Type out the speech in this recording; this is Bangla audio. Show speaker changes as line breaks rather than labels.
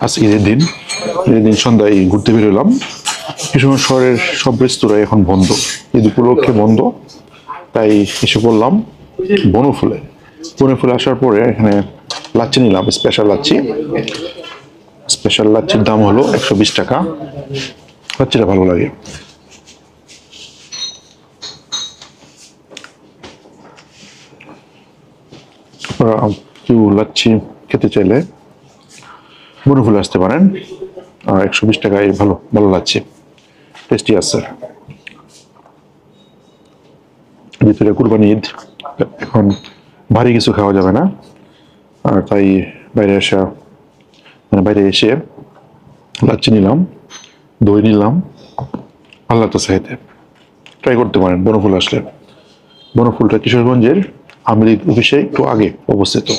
আজ ঈদের দিন সন্ধ্যায় ঘুরতে বেরোলাম। কিশোরগঞ্জ শহরের সব রেস্তোরাঁ এখন বন্ধ, ঈদ উপলক্ষে বন্ধ। তাই এসে পড়লাম বনফুলে। বনফুলে আসার পরে এখানে লাচ্ছি নিলাম, স্পেশাল লাচ্ছি। স্পেশাল লাচ্ছির দাম হলো 120 টাকা। লাচ্ছিটা ভালো লাগে। কেউ লাচ্ছি খেতে চাইলে বনফুলে আসতে পারেন। আর 120 টাকায় ভালো ভালো লাগছে, টেস্টি আছে। ভিতরে কুরবানি ঈদ, এখন ভারী কিছু খাওয়া যাবে না। আর তাই বাইরে এসে লাচ্ছি নিলাম, দই নিলাম, ভালো লাগতেছে খেতে। ট্রাই করতে পারেন বনফুল আসলে। বনফুলটা কিশোরগঞ্জের আমির অফিসে একটু আগে অবস্থিত।